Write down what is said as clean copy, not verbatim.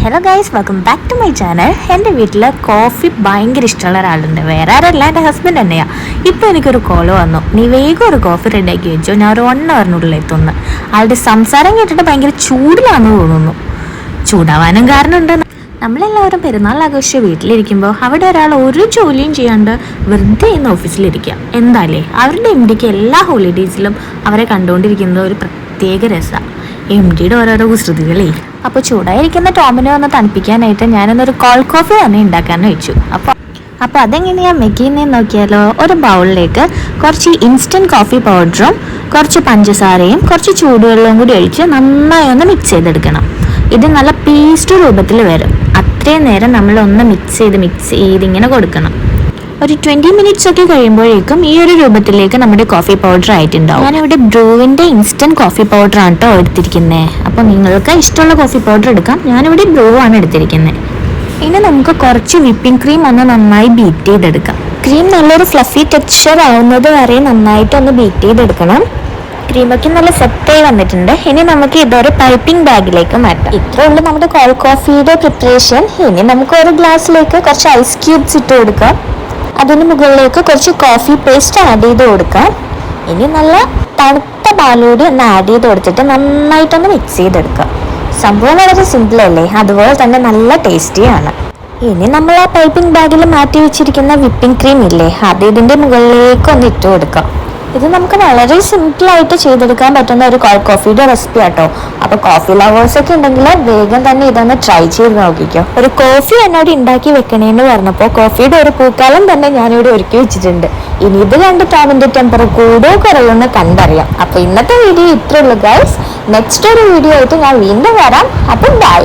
Hello guys, welcome back to my channel. എൻ്റെ വീട്ടിൽ coffee ഭയങ്കര ഇഷ്ടമുള്ള ഒരാളുണ്ട്. വേറെ ആരല്ല, എൻ്റെ ഹസ്ബൻഡ് തന്നെയാണ്. ഇപ്പോൾ എനിക്കൊരു കോള് വന്നു, നീ വേഗം ഒരു കോഫി റെഡിയാക്കി വെച്ചോ, ഞാൻ ഒരു 1 അവറിനുള്ളിൽ എത്തുന്നു. ആളുടെ സംസാരം കേട്ടിട്ട് ഭയങ്കര ചൂടിലാണെന്ന് തോന്നുന്നു. ചൂടാവാനും കാരണമുണ്ട്. നമ്മളെല്ലാവരും പെരുന്നാൾ ആഘോഷിച്ച് വീട്ടിലിരിക്കുമ്പോൾ അവിടെ ഒരാൾ ഒരു ജോലിയും ചെയ്യാണ്ട് വെറുതെ ഇന്ന് ഓഫീസിലിരിക്കുക. എന്തായാലേ അവരുടെ എംഡിക്ക് എല്ലാ ഹോളിഡേയ്സിലും അവരെ കണ്ടുകൊണ്ടിരിക്കുന്നത് ഒരു പ്രത്യേക രസമാണ്. എംഡിയുടെ ഓരോരോ കുസൃതികളേ. അപ്പോൾ ചൂടായിരിക്കുന്ന ടോമിനെ ഒന്ന് തണുപ്പിക്കാനായിട്ട് ഞാനൊന്നൊരു കോൾഡ് കോഫി തന്നെ ഉണ്ടാക്കാമെന്ന് വെച്ചു. അപ്പോൾ അതെങ്ങനെയാണ് മെക്കിന്നേന്ന് നോക്കിയാലോ. ഒരു ബൗളിലേക്ക് കുറച്ച് ഇൻസ്റ്റൻറ്റ് കോഫി പൗഡറും കുറച്ച് പഞ്ചസാരയും കുറച്ച് ചൂടുവെള്ളവും കൂടി ഒഴിച്ച് നന്നായി ഒന്ന് മിക്സ് ചെയ്തെടുക്കണം. ഇത് നല്ല പേസ്റ്റ് രൂപത്തിൽ വരും. അത്രയും നേരം നമ്മളൊന്ന് മിക്സ് ചെയ്ത് ഇങ്ങനെ കൊടുക്കണം. ഒരു 20 മിനിറ്റ്സ് ഒക്കെ കഴിയുമ്പോഴേക്കും ഈ ഒരു രൂപത്തിലേക്ക് നമ്മുടെ കോഫി പൗഡർ ആയിട്ടുണ്ടാവും. ഞാനിവിടെ ബ്രൂവിൻ്റെ ഇൻസ്റ്റൻറ്റ് കോഫി പൗഡറാണ് കേട്ടോ എടുത്തിരിക്കുന്നത്. അപ്പോൾ നിങ്ങൾക്ക് ഇഷ്ടമുള്ള കോഫി പൗഡർ എടുക്കാം. ഞാനിവിടെ ബ്രൂ ആണ് എടുത്തിരിക്കുന്നത്. ഇനി നമുക്ക് കുറച്ച് വിപ്പിംഗ് ക്രീം ഒന്ന് നന്നായി ബീറ്റ് ചെയ്തെടുക്കാം. ക്രീം നല്ലൊരു ഫ്ലഫി ടെക്സ്ചർ ആവുന്നത് വരെ നന്നായിട്ടൊന്ന് ബീറ്റ് ചെയ്തെടുക്കണം. ക്രീമൊക്കെ നല്ല സെറ്റായി വന്നിട്ടുണ്ട്. ഇനി നമുക്ക് ഇതൊരു പൈപ്പിംഗ് ബാഗിലേക്ക് മാറ്റാം. ഇത്രേ ഉള്ളൂ നമ്മുടെ കോൾഡ് കോഫിയുടെ പ്രിപ്പറേഷൻ. ഇനി നമുക്ക് ഒരു ഗ്ലാസ്സിലേക്ക് കുറച്ച് ഐസ് ക്യൂബ്സ് ഇട്ട് കൊടുക്കാം. അതിന് മുകളിലേക്ക് കുറച്ച് കോഫി പേസ്റ്റ് ആഡ് ചെയ്ത് കൊടുക്കാം. ഇനി നല്ല തണുത്ത പാലൂടി ഒന്ന് ആഡ് ചെയ്ത് കൊടുത്തിട്ട് നന്നായിട്ടൊന്ന് മിക്സ് ചെയ്തെടുക്കാം. സംഭവം വളരെ സിമ്പിൾ അല്ലേ, അതുപോലെ തന്നെ നല്ല ടേസ്റ്റിയാണ്. ഇനി നമ്മൾ ആ പൈപ്പിംഗ് ബാഗിൽ മാറ്റി വെച്ചിരിക്കുന്ന വിപ്പിംഗ് ക്രീം ഇല്ലേ, അത് ഇതിൻ്റെ മുകളിലേക്ക് ഒന്ന് ഇട്ട് കൊടുക്കാം. ഇത് നമുക്ക് വളരെ സിമ്പിളായിട്ട് ചെയ്തെടുക്കാൻ പറ്റുന്ന ഒരു കോൾഡ് കോഫിയുടെ റെസിപ്പി ആട്ടോ. അപ്പോൾ കോഫി ലവേഴ്സൊക്കെ ഉണ്ടെങ്കിൽ വേഗം തന്നെ ഇതൊന്ന് ട്രൈ ചെയ്ത് നോക്കിക്കോ. ഒരു കോഫി എന്നോട് ഉണ്ടാക്കി വെക്കണേന്ന് പറഞ്ഞപ്പോൾ കോഫിയുടെ ഒരു പൂക്കാലം തന്നെ ഞാനിവിടെ ഒരുക്കി വെച്ചിട്ടുണ്ട്. ഇനി ഇത് കണ്ടിട്ട് അവൻ്റെ ടെമ്പർ കൂടെ കുറയുമെന്ന് കണ്ടറിയാം. അപ്പോൾ ഇന്നത്തെ വീഡിയോ ഇത്രയുള്ളൂ ഗൈസ്. നെക്സ്റ്റ് ഒരു വീഡിയോ ആയിട്ട് ഞാൻ വീണ്ടും വരാം. അപ്പം ബൈ.